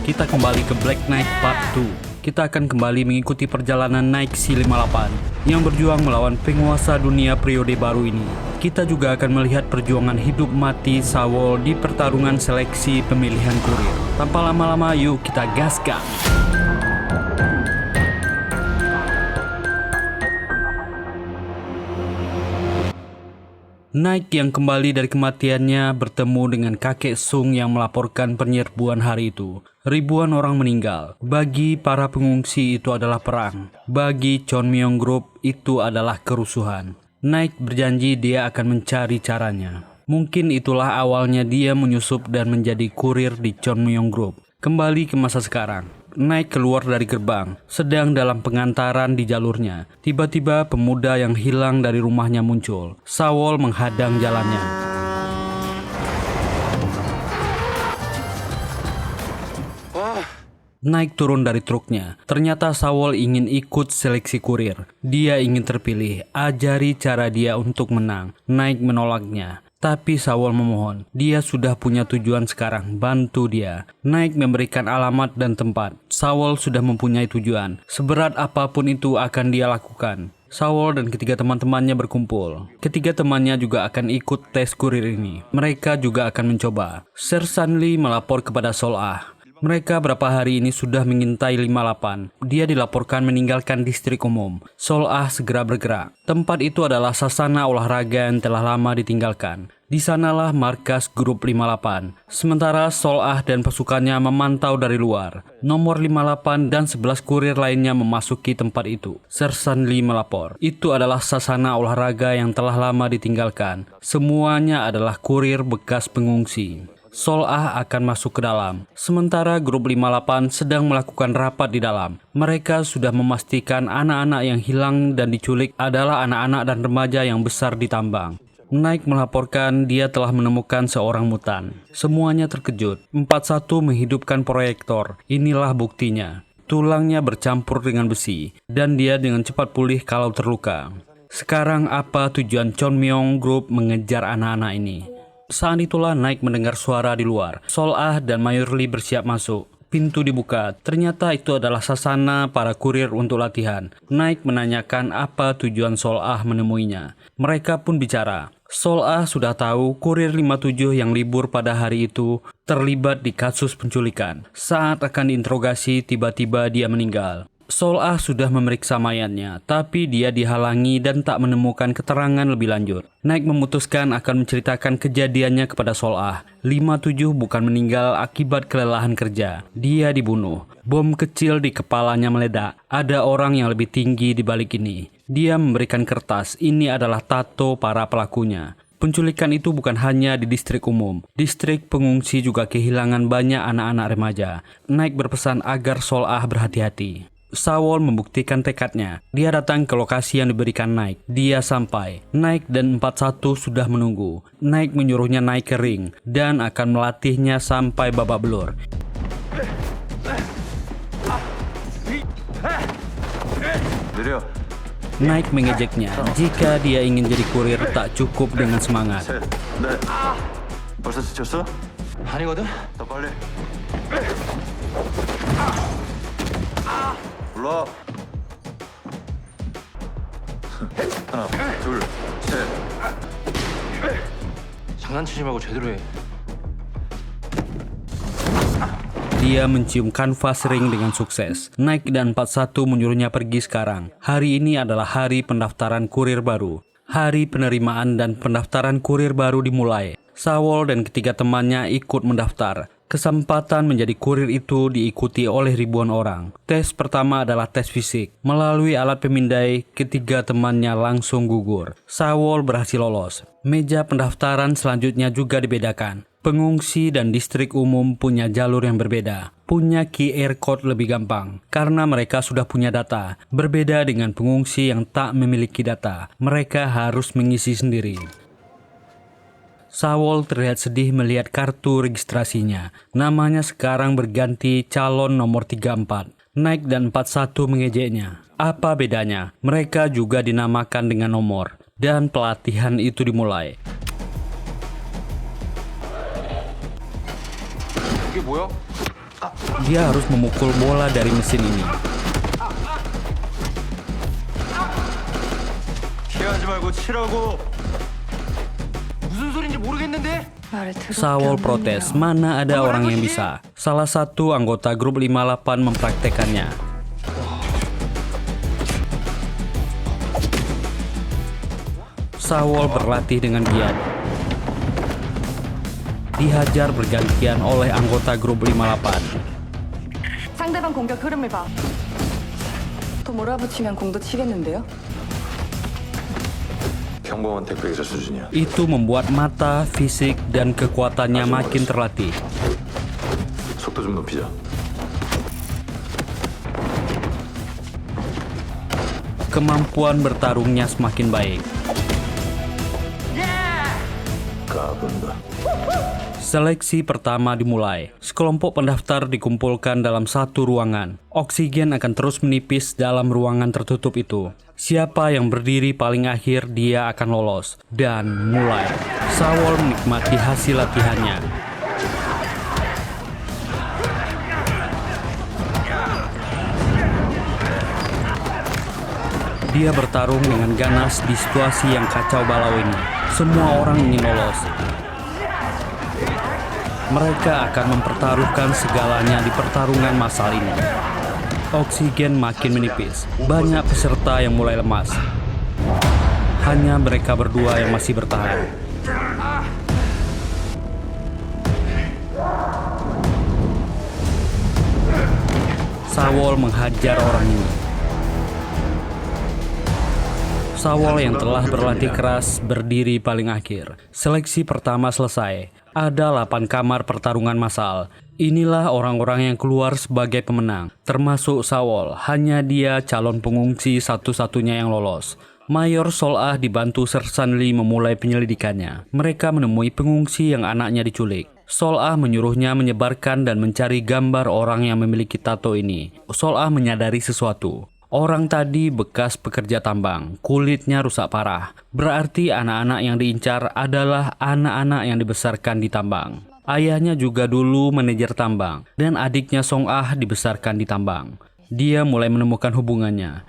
kita kembali ke Black Knight Part 2. Kita akan kembali mengikuti perjalanan Nike C58 yang berjuang melawan penguasa dunia periode baru ini. Kita juga akan melihat perjuangan hidup mati Saul di pertarungan seleksi pemilihan kurir. Tanpa lama-lama, yuk kita gaskan! Nike yang kembali dari kematiannya bertemu dengan kakek Sung yang melaporkan penyerbuan hari itu. Ribuan orang meninggal. Bagi para pengungsi itu adalah perang. Bagi Chonmyong Group itu adalah kerusuhan. Nike berjanji dia akan mencari caranya. Mungkin itulah awalnya dia menyusup dan menjadi kurir di Chonmyong Group. Kembali ke masa sekarang. Nike keluar dari gerbang, sedang dalam pengantaran di jalurnya. Tiba-tiba pemuda yang hilang dari rumahnya muncul. Saul menghadang jalannya. Nike turun dari truknya. Ternyata Saul ingin ikut seleksi kurir. Dia ingin terpilih. Ajari cara dia untuk menang. Nike menolaknya. Tapi Saul memohon, dia sudah punya tujuan sekarang, bantu dia. Nike memberikan alamat dan tempat. Saul sudah mempunyai tujuan. Seberat apapun itu akan dia lakukan. Saul dan ketiga teman-temannya berkumpul. Ketiga temannya juga akan ikut tes kurir ini. Mereka juga akan mencoba. Sersan Lee melapor kepada Sol Ah. Mereka berapa hari ini sudah mengintai 58. Dia dilaporkan meninggalkan distrik umum. Sol Ah segera bergerak. Tempat itu adalah sasana olahraga yang telah lama ditinggalkan. Di sanalah markas grup 58. Sementara Sol Ah dan pasukannya memantau dari luar. Nomor 58 dan 11 kurir lainnya memasuki tempat itu. Sersan Lee melapor. Itu adalah sasana olahraga yang telah lama ditinggalkan. Semuanya adalah kurir bekas pengungsi. Sol Ah akan masuk ke dalam. Sementara grup 58 sedang melakukan rapat di dalam. Mereka sudah memastikan anak-anak yang hilang dan diculik adalah anak-anak dan remaja yang besar di tambang. Nike melaporkan dia telah menemukan seorang mutan. Semuanya terkejut. 41 menghidupkan proyektor. Inilah buktinya. Tulangnya bercampur dengan besi. Dan dia dengan cepat pulih kalau terluka. Sekarang apa tujuan Chonmyong Group mengejar anak-anak ini? Saat itulah Nike mendengar suara di luar. Sol Ah dan Mayor Lee bersiap masuk. Pintu dibuka. Ternyata itu adalah sasana para kurir untuk latihan. Nike menanyakan apa tujuan Sol Ah menemuinya. Mereka pun bicara. Sol Ah sudah tahu kurir 57 yang libur pada hari itu terlibat di kasus penculikan. Saat akan diinterogasi, tiba-tiba dia meninggal. Sol Ah sudah memeriksa mayatnya, tapi dia dihalangi dan tak menemukan keterangan lebih lanjut. Nike memutuskan akan menceritakan kejadiannya kepada Sol Ah. 57 bukan meninggal akibat kelelahan kerja. Dia dibunuh. Bom kecil di kepalanya meledak. Ada orang yang lebih tinggi di balik ini. Dia memberikan kertas. Ini adalah tato para pelakunya. Penculikan itu bukan hanya di distrik umum. Distrik pengungsi juga kehilangan banyak anak-anak remaja. Nike berpesan agar Sol Ah berhati-hati. Saul membuktikan tekadnya. Dia datang ke lokasi yang diberikan Nike. Dia sampai. Nike dan 41 sudah menunggu. Nike menyuruhnya naik ke ring dan akan melatihnya sampai babak belur. Nike mengejeknya jika dia ingin jadi kurir tak cukup dengan semangat. 벌써 지쳤어? 아니거든? 더 빨리. 불러. 하나, 둘, 셋. 장난치지 말고 제대로 해. Dia mencium kanvas ring dengan sukses. Nike dan 41 menyuruhnya pergi sekarang. Hari ini adalah hari pendaftaran kurir baru. Hari penerimaan dan pendaftaran kurir baru dimulai. Saul dan ketiga temannya ikut mendaftar. Kesempatan menjadi kurir itu diikuti oleh ribuan orang. Tes pertama adalah tes fisik. Melalui alat pemindai, ketiga temannya langsung gugur. Saul berhasil lolos. Meja pendaftaran selanjutnya juga dibedakan. Pengungsi dan distrik umum punya jalur yang berbeda. Punya QR code lebih gampang. Karena mereka sudah punya data. Berbeda dengan pengungsi yang tak memiliki data. Mereka harus mengisi sendiri. Saul terlihat sedih melihat kartu registrasinya. Namanya sekarang berganti calon nomor 34. Nike dan 41 mengejeknya. Apa bedanya? Mereka juga dinamakan dengan nomor. Dan pelatihan itu dimulai. 이게 뭐야? Dia harus memukul bola dari mesin ini. 피하지 말고 치라고. 무슨 소린지 모르겠는데? Saul protes, mana ada orang yang bisa. Salah satu anggota grup 58 mempraktekannya. Saul berlatih dengan giat. Dihajar bergantian oleh anggota grup 58. 상대방 공격 흐름을 봐. 더 몰아붙이면 공도 치겠는데요? 평범한 택배 기사 수준이야. Itu membuat mata, fisik, dan kekuatannya makin terlatih. 속도 좀 높이자. Kemampuan bertarungnya semakin baik. 까분다. Seleksi pertama dimulai. Sekelompok pendaftar dikumpulkan dalam satu ruangan. Oksigen akan terus menipis dalam ruangan tertutup itu. Siapa yang berdiri paling akhir, dia akan lolos. Dan mulai. Saul menikmati hasil latihannya. Dia bertarung dengan ganas di situasi yang kacau balau ini. Semua orang ingin lolos. Mereka akan mempertaruhkan segalanya di pertarungan massal ini. Oksigen makin menipis. Banyak peserta yang mulai lemas. Hanya mereka berdua yang masih bertahan. Saul menghajar orang ini. Saul yang telah berlatih keras berdiri paling akhir. Seleksi pertama selesai. Ada 8 kamar pertarungan massal. Inilah orang-orang yang keluar sebagai pemenang, termasuk Saul. Hanya dia calon pengungsi satu-satunya yang lolos. Mayor Solah dibantu Sersan Lee memulai penyelidikannya. Mereka menemui pengungsi yang anaknya diculik. Solah menyuruhnya menyebarkan dan mencari gambar orang yang memiliki tato ini. Solah menyadari sesuatu. Orang tadi bekas pekerja tambang, kulitnya rusak parah. Berarti anak-anak yang diincar adalah anak-anak yang dibesarkan di tambang. Ayahnya juga dulu manajer tambang, dan adiknya Song Ah dibesarkan di tambang. Dia mulai menemukan hubungannya.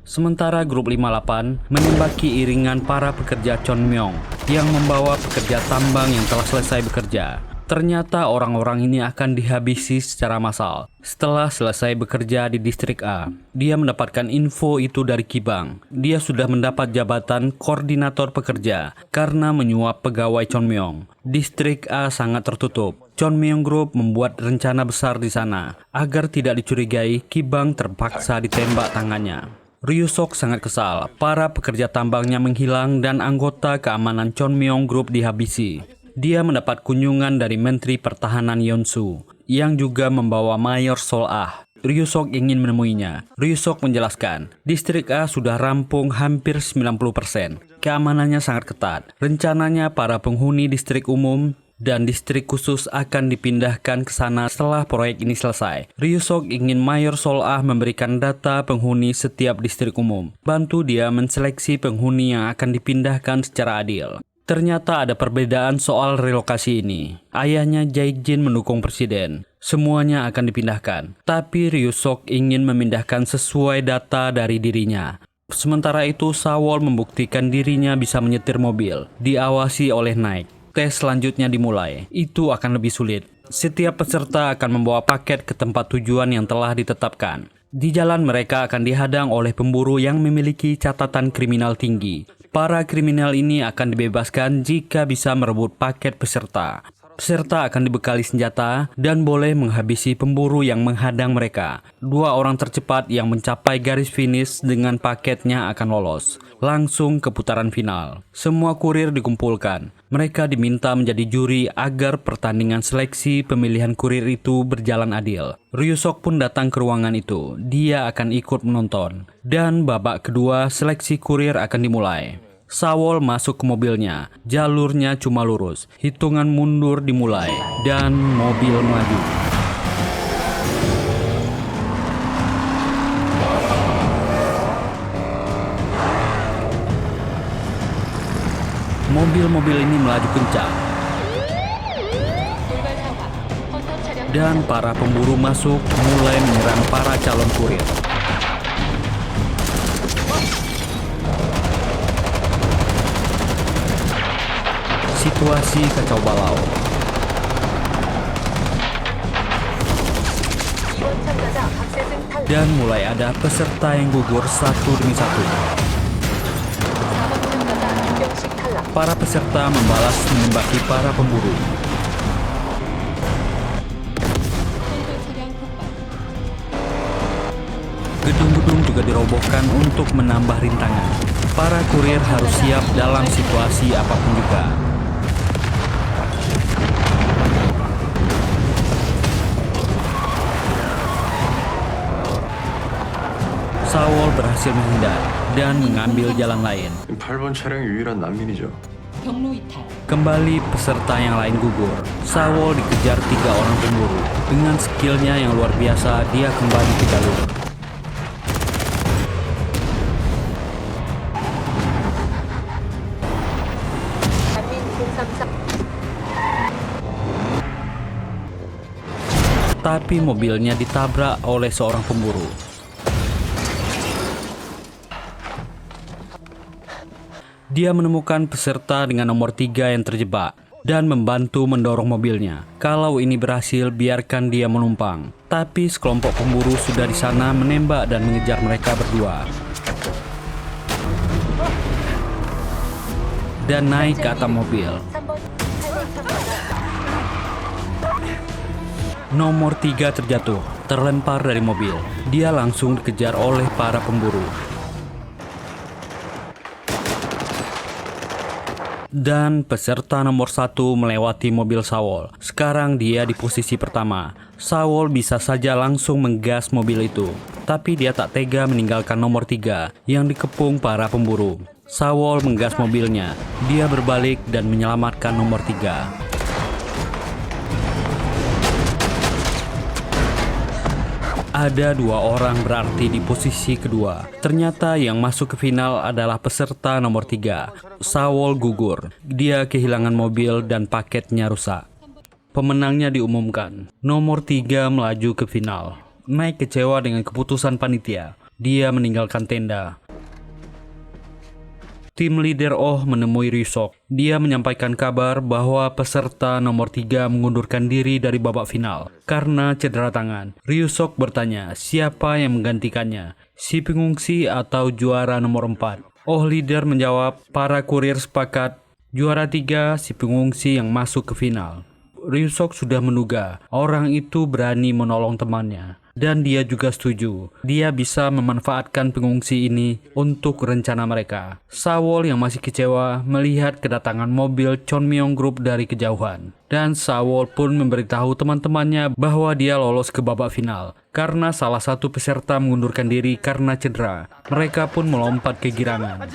Sementara grup 58 menembaki iringan para pekerja Chon Myong yang membawa pekerja tambang yang telah selesai bekerja. Ternyata orang-orang ini akan dihabisi secara massal. Setelah selesai bekerja di distrik A, dia mendapatkan info itu dari Kibang. Dia sudah mendapat jabatan koordinator pekerja karena menyuap pegawai Chon Myong. Distrik A sangat tertutup. Chon Myong Group membuat rencana besar di sana. Agar tidak dicurigai, Kibang terpaksa ditembak tangannya. Ryusok sangat kesal. Para pekerja tambangnya menghilang dan anggota keamanan Chon Myong Group dihabisi. Dia mendapat kunjungan dari Menteri Pertahanan Yeon-su yang juga membawa Mayor Solah. Ryusok ingin menemuinya. Ryusok menjelaskan, distrik A sudah rampung hampir 90%. Keamanannya sangat ketat. Rencananya para penghuni distrik umum dan distrik khusus akan dipindahkan ke sana setelah proyek ini selesai. Ryusok ingin Mayor Solah memberikan data penghuni setiap distrik umum. Bantu dia menseleksi penghuni yang akan dipindahkan secara adil. Ternyata ada perbedaan soal relokasi ini. Ayahnya Jae-jin mendukung presiden. Semuanya akan dipindahkan. Tapi Ryusok ingin memindahkan sesuai data dari dirinya. Sementara itu Saul membuktikan dirinya bisa menyetir mobil. Diawasi oleh Nike. Tes selanjutnya dimulai. Itu akan lebih sulit. Setiap peserta akan membawa paket ke tempat tujuan yang telah ditetapkan. Di jalan mereka akan dihadang oleh pemburu yang memiliki catatan kriminal tinggi. Para kriminal ini akan dibebaskan jika bisa merebut paket peserta. Peserta akan dibekali senjata dan boleh menghabisi pemburu yang menghadang mereka. 2 orang tercepat yang mencapai garis finish dengan paketnya akan lolos. Langsung ke putaran final. Semua kurir dikumpulkan. Mereka diminta menjadi juri agar pertandingan seleksi pemilihan kurir itu berjalan adil. Ryusok pun datang ke ruangan itu. Dia akan ikut menonton. Dan babak kedua seleksi kurir akan dimulai. Saul masuk ke mobilnya. Jalurnya cuma lurus. Hitungan mundur dimulai. Dan mobil melaju. Mobil-mobil ini melaju kencang. dan para pemburu masuk mulai menyerang para calon kurir. Situasi kacau balau. Dan mulai ada peserta yang gugur satu demi satu. Para peserta membalas menembaki para pemburu. Gedung-gedung juga dirobohkan untuk menambah rintangan. Para kurir harus siap dalam situasi apapun juga. Sawol berhasil menghindar dan mengambil jalan lain. 8번 차량이 유일한 난민이죠. Kembali peserta yang lain gugur. Sawol dikejar 3 orang pemburu. Dengan skillnya yang luar biasa, dia kembali ke jalur. Tapi mobilnya ditabrak oleh seorang pemburu. Dia menemukan peserta dengan nomor 3 yang terjebak dan membantu mendorong mobilnya. Kalau ini berhasil, biarkan dia menumpang. Tapi sekelompok pemburu sudah di sana menembak dan mengejar mereka berdua. Dan naik ke atap mobil. Nomor 3 terjatuh, terlempar dari mobil. Dia langsung dikejar oleh para pemburu. Dan peserta nomor 1 melewati mobil Sawol. Sekarang dia di posisi pertama. Sawol bisa saja langsung menggas mobil itu. Tapi dia tak tega meninggalkan nomor 3 yang dikepung para pemburu. Sawol menggas mobilnya. Dia berbalik dan menyelamatkan nomor 3. Ada 2 orang berarti di posisi kedua. Ternyata yang masuk ke final adalah peserta nomor 3. Sawol gugur. Dia kehilangan mobil dan paketnya rusak. Pemenangnya diumumkan. Nomor 3 melaju ke final. Naik kecewa dengan keputusan panitia. Dia meninggalkan tenda. Tim leader Oh menemui Ryusok. Dia menyampaikan kabar bahwa peserta nomor 3 mengundurkan diri dari babak final karena cedera tangan. Ryusok bertanya siapa yang menggantikannya, si pengungsi atau juara nomor 4. Oh leader menjawab para kurir sepakat juara 3 si pengungsi yang masuk ke final. Ryusok sudah menduga orang itu berani menolong temannya. Dan dia juga setuju. Dia bisa memanfaatkan pengungsi ini untuk rencana mereka. Sawol yang masih kecewa melihat kedatangan mobil Chonmyeong Group dari kejauhan. Dan Sawol pun memberitahu teman-temannya bahwa dia lolos ke babak final. Karena salah satu peserta mengundurkan diri karena cedera. Mereka pun melompat kegirangan.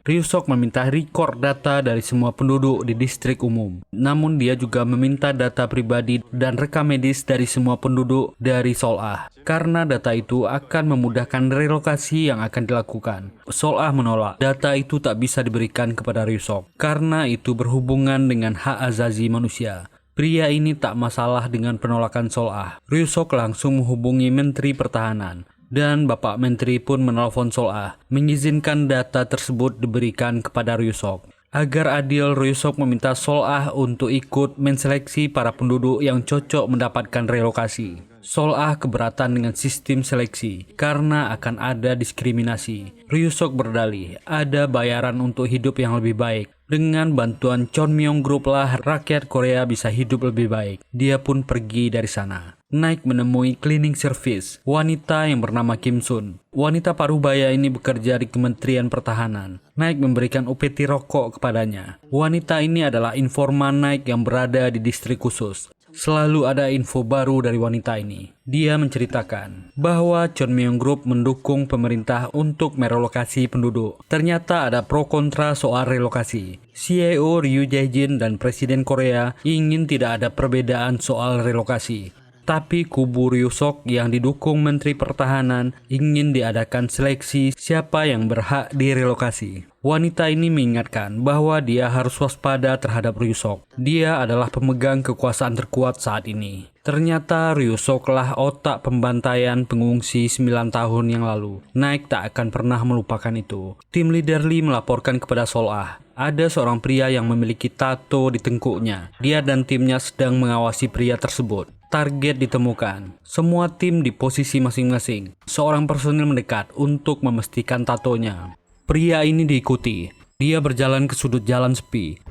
Ryusok meminta rekor data dari semua penduduk di distrik umum. Namun dia juga meminta data pribadi dan rekam medis dari semua penduduk dari Seoul-ah. Karena data itu akan memudahkan relokasi yang akan dilakukan. Seoul-ah menolak. Data itu tak bisa diberikan kepada Ryusok. Karena itu berhubungan dengan hak azazi manusia. Pria ini tak masalah dengan penolakan Seoul-ah. Ryusok langsung menghubungi Menteri Pertahanan. Dan Bapak Menteri pun menelpon Seoul-ah, mengizinkan data tersebut diberikan kepada Ryusok. Agar adil, Ryusok meminta Seoul-ah untuk ikut menseleksi para penduduk yang cocok mendapatkan relokasi. Seoul-ah keberatan dengan sistem seleksi karena akan ada diskriminasi. Ryusok berdalih, ada bayaran untuk hidup yang lebih baik. Dengan bantuan Chonmyeong Group lah rakyat Korea bisa hidup lebih baik. Dia pun pergi dari sana. Naik menemui cleaning service, wanita yang bernama Kim Sun. Wanita parubaya ini bekerja di Kementerian Pertahanan. Naik memberikan UPT rokok kepadanya. Wanita ini adalah informan Naik yang berada di distrik khusus. Selalu ada info baru dari wanita ini. Dia menceritakan bahwa Chonmyeong Group mendukung pemerintah untuk merelokasi penduduk. Ternyata ada pro kontra soal relokasi. CEO Ryu Jae-jin dan Presiden Korea ingin tidak ada perbedaan soal relokasi. Tapi kubu Ryusok yang didukung Menteri Pertahanan ingin diadakan seleksi siapa yang berhak direlokasi. Wanita ini mengingatkan bahwa dia harus waspada terhadap Ryusok. Dia adalah pemegang kekuasaan terkuat saat ini. Ternyata Ryusoklah otak pembantaian pengungsi 9 tahun yang lalu. Naik tak akan pernah melupakan itu. Tim leader Lee melaporkan kepada Sol-ah. Ada seorang pria yang memiliki tato di tengkuknya. Dia dan timnya sedang mengawasi pria tersebut. Target ditemukan. Semua tim di posisi masing-masing. Seorang personil mendekat untuk memastikan tatonya. Pria ini diikuti. Dia berjalan ke sudut jalan sepi.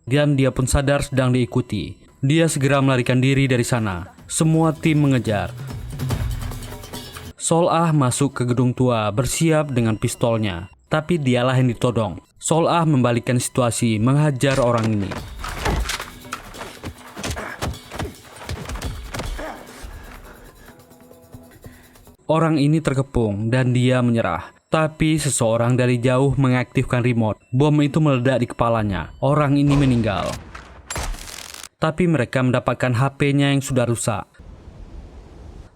Dan dia pun sadar sedang diikuti. Dia segera melarikan diri dari sana. Semua tim mengejar. Sol-ah masuk ke gedung tua bersiap dengan pistolnya. Tapi dialah yang ditodong. Sol-ah membalikkan situasi, menghajar orang ini. Orang ini terkepung dan dia menyerah. Tapi seseorang dari jauh mengaktifkan remote. Bom itu meledak di kepalanya. Orang ini meninggal. Tapi mereka mendapatkan HP-nya yang sudah rusak.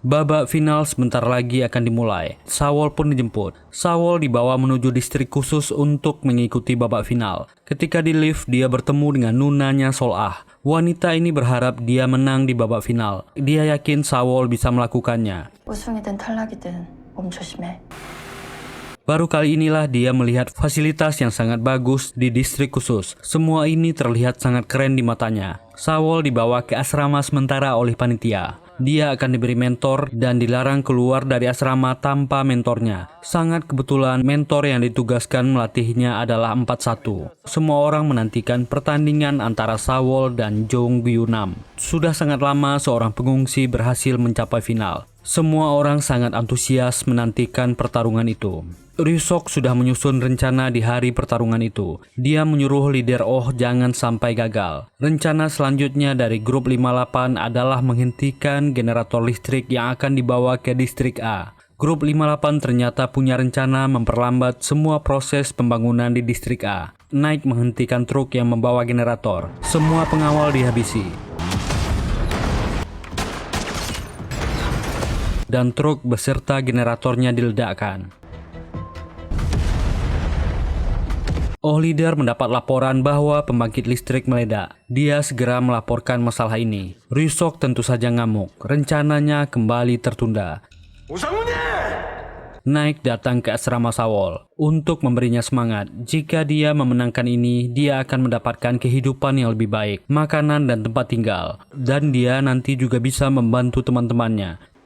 Babak final sebentar lagi akan dimulai. Sawol pun dijemput. Sawol dibawa menuju distrik khusus untuk mengikuti babak final. Ketika di lift, dia bertemu dengan nunanya Sol-ah. Wanita ini berharap dia menang di babak final. Dia yakin Sawol bisa melakukannya. 우승이든 탈락이든 몸 조심해. Baru kali inilah dia melihat fasilitas yang sangat bagus di distrik khusus. Semua ini terlihat sangat keren di matanya. Sawol dibawa ke asrama sementara oleh panitia. Dia akan diberi mentor dan dilarang keluar dari asrama tanpa mentornya. Sangat kebetulan mentor yang ditugaskan melatihnya adalah 4-1. Semua orang menantikan pertandingan antara Sawol dan Jong Gyu-nam. Sudah sangat lama seorang pengungsi berhasil mencapai final. Semua orang sangat antusias menantikan pertarungan itu. Ryusok sudah menyusun rencana di hari pertarungan itu. Dia menyuruh leader Oh jangan sampai gagal. Rencana selanjutnya dari grup 58 adalah menghentikan generator listrik yang akan dibawa ke distrik A. Grup 58 ternyata punya rencana memperlambat semua proses pembangunan di distrik A. Naik menghentikan truk yang membawa generator. Semua pengawal dihabisi. Dan truk beserta generatornya diledakkan. Oh leader mendapat laporan bahwa pembangkit listrik meledak. Dia segera melaporkan masalah ini. Ryusok tentu saja ngamuk. Rencananya kembali tertunda. Naik datang ke asrama Sawol untuk memberinya semangat. Jika dia memenangkan ini, dia akan mendapatkan kehidupan yang lebih baik, makanan dan tempat tinggal. Dan dia nanti juga bisa membantu teman-temannya.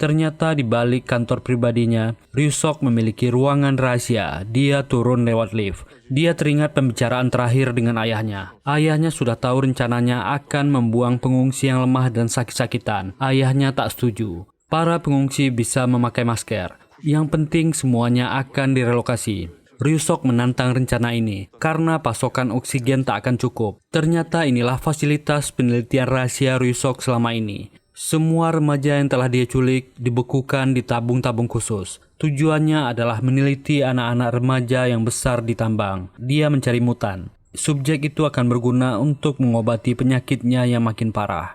Ternyata di balik kantor pribadinya, Ryusok memiliki ruangan rahasia. Dia turun lewat lift. Dia teringat pembicaraan terakhir dengan ayahnya. Ayahnya sudah tahu rencananya akan membuang pengungsi yang lemah dan sakit-sakitan. Ayahnya tak setuju. Para pengungsi bisa memakai masker. Yang penting semuanya akan direlokasi. Ryusok menantang rencana ini karena pasokan oksigen tak akan cukup. Ternyata inilah fasilitas penelitian rahasia Ryusok selama ini. Semua remaja yang telah dia culik dibekukan di tabung-tabung khusus. Tujuannya adalah meneliti anak-anak remaja yang besar di tambang. Dia mencari mutan. Subjek itu akan berguna untuk mengobati penyakitnya yang makin parah.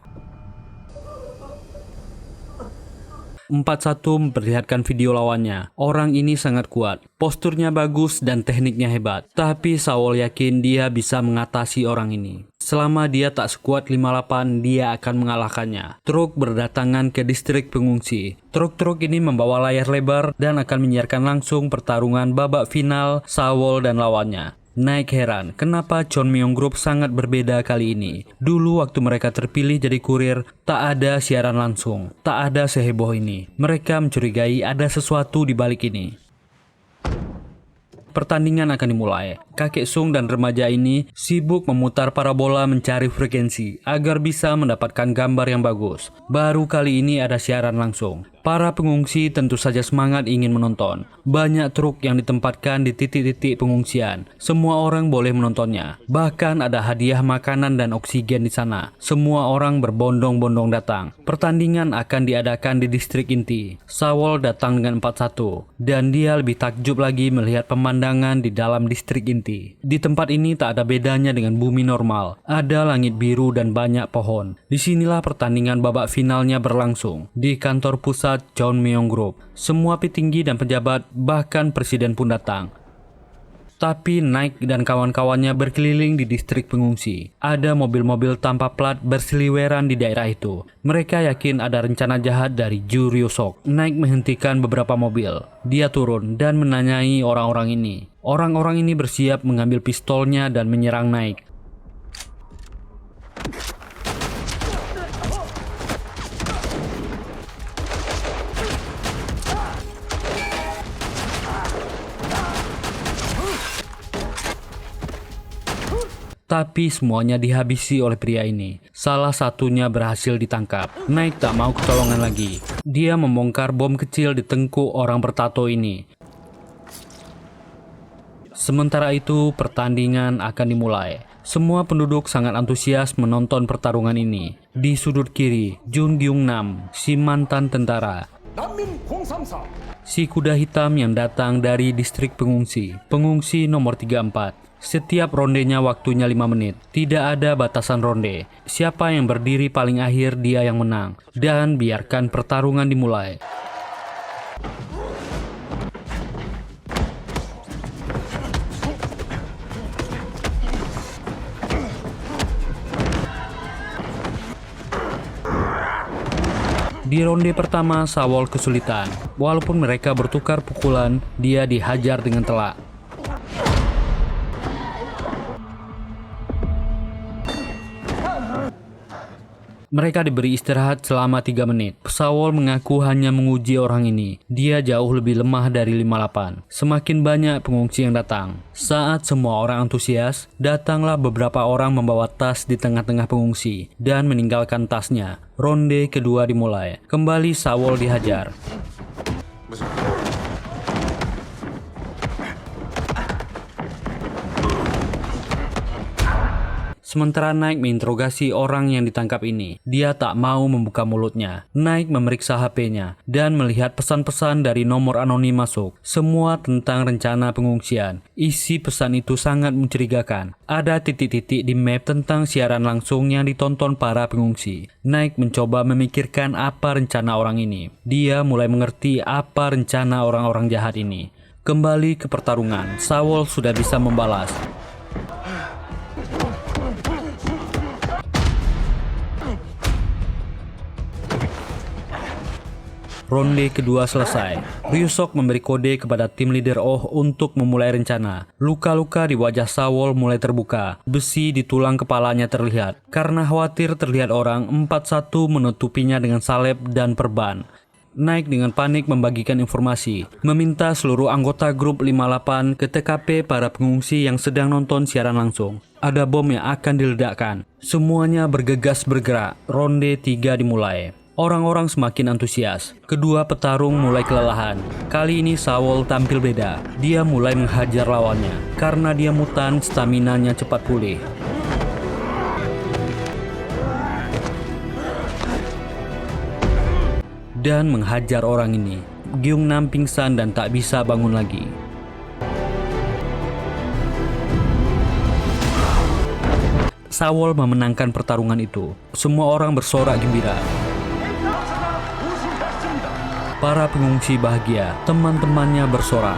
4-1 memperlihatkan video lawannya. Orang ini sangat kuat. Posturnya bagus dan tekniknya hebat. Tapi Sawol yakin dia bisa mengatasi orang ini. Selama dia tak sekuat 58, dia akan mengalahkannya. Truk berdatangan ke distrik pengungsi. Truk-truk ini membawa layar lebar dan akan menyiarkan langsung pertarungan babak final Sawol dan lawannya. Naik heran, kenapa Chon Myung Group sangat berbeda kali ini. Dulu waktu mereka terpilih jadi kurir, tak ada siaran langsung. Tak ada seheboh ini. Mereka mencurigai ada sesuatu di balik ini. Pertandingan akan dimulai. Kakek Sung dan remaja ini sibuk memutar parabola mencari frekuensi agar bisa mendapatkan gambar yang bagus. Baru kali ini ada siaran langsung. Para pengungsi tentu saja semangat ingin menonton. Banyak truk yang ditempatkan di titik-titik pengungsian. Semua orang boleh menontonnya. Bahkan ada hadiah makanan dan oksigen di sana. Semua orang berbondong-bondong datang. Pertandingan akan diadakan di distrik inti. Saul datang dengan 4-1 dan dia lebih takjub lagi melihat pemandangan di dalam distrik inti. Di tempat ini tak ada bedanya dengan bumi normal. Ada langit biru dan banyak pohon. Disinilah pertandingan babak finalnya berlangsung di kantor pusat John Myung Group. Semua petinggi dan pejabat, bahkan presiden pun datang. Tapi Naik dan kawan-kawannya berkeliling di distrik pengungsi. Ada mobil-mobil tanpa plat berseliweran di daerah itu. Mereka yakin ada rencana jahat dari Ju Ryu-sok. Naik menghentikan beberapa mobil. Dia turun dan menanyai orang-orang ini. Orang-orang ini bersiap mengambil pistolnya dan menyerang Naik. Tapi semuanya dihabisi oleh pria ini. Salah satunya berhasil ditangkap. Naik tak mau kecolongan lagi. Dia membongkar bom kecil di tengkuk orang bertato ini. Sementara itu, pertandingan akan dimulai. Semua penduduk sangat antusias menonton pertarungan ini. Di sudut kiri, Jun Gyung Nam, si mantan tentara. Si kuda hitam yang datang dari distrik pengungsi. Pengungsi nomor 34. Setiap rondenya waktunya 5 menit. Tidak ada batasan ronde. Siapa yang berdiri paling akhir dia yang menang. Dan biarkan pertarungan dimulai. Di ronde pertama, Saul kesulitan. Walaupun mereka bertukar pukulan, dia dihajar dengan telak. Mereka diberi istirahat selama 3 menit. Saul mengaku hanya menguji orang ini. Dia jauh lebih lemah dari 58. Semakin banyak pengungsi yang datang. Saat semua orang antusias, datanglah beberapa orang membawa tas di tengah-tengah pengungsi dan meninggalkan tasnya. Ronde kedua dimulai. Kembali Saul dihajar. Sementara Naik menginterogasi orang yang ditangkap ini. Dia tak mau membuka mulutnya. Naik memeriksa HP-nya dan melihat pesan-pesan dari nomor anonim masuk. Semua tentang rencana pengungsian. Isi pesan itu sangat mencurigakan. Ada titik-titik di map tentang siaran langsung yang ditonton para pengungsi. Naik mencoba memikirkan apa rencana orang ini. Dia mulai mengerti apa rencana orang-orang jahat ini. Kembali ke pertarungan. Saul sudah bisa membalas. Ronde kedua selesai. Ryu-sok memberi kode kepada tim leader Oh untuk memulai rencana. Luka-luka di wajah Saul mulai terbuka. Besi di tulang kepalanya terlihat. Karena khawatir terlihat orang, 41 menutupinya dengan salep dan perban. Naik dengan panik membagikan informasi, meminta seluruh anggota grup 58 ke TKP para pengungsi yang sedang nonton siaran langsung. Ada bom yang akan diledakkan. Semuanya bergegas bergerak. Ronde 3 dimulai. Orang-orang semakin antusias. Kedua petarung mulai kelelahan. Kali ini Saul tampil beda. Dia mulai menghajar lawannya. Karena dia mutan, staminanya cepat pulih. Dan menghajar orang ini. Gyung Nam pingsan dan tak bisa bangun lagi. Saul memenangkan pertarungan itu. Semua orang bersorak gembira. Para pengungsi bahagia, teman-temannya bersorak.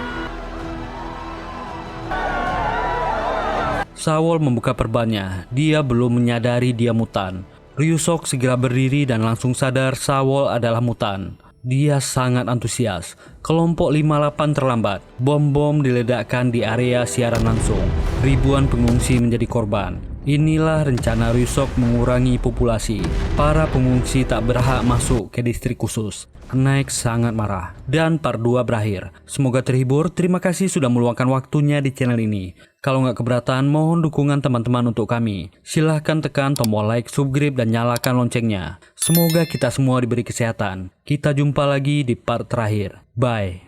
Saul membuka perbannya. Dia belum menyadari dia mutan. Ryu-sok segera berdiri dan langsung sadar Saul adalah mutan. Dia sangat antusias. Kelompok 58 terlambat. Bom-bom diledakkan di area siaran langsung. Ribuan pengungsi menjadi korban. Inilah rencana Ryu-sok mengurangi populasi. Para pengungsi tak berhak masuk ke distrik khusus. Nike sangat marah dan part 2 berakhir. Semoga terhibur. Terima kasih sudah meluangkan waktunya di channel ini. Kalau nggak keberatan, mohon dukungan teman-teman untuk kami. Silahkan tekan tombol like, subscribe, dan nyalakan loncengnya. Semoga kita semua diberi kesehatan. Kita jumpa lagi di part terakhir. Bye.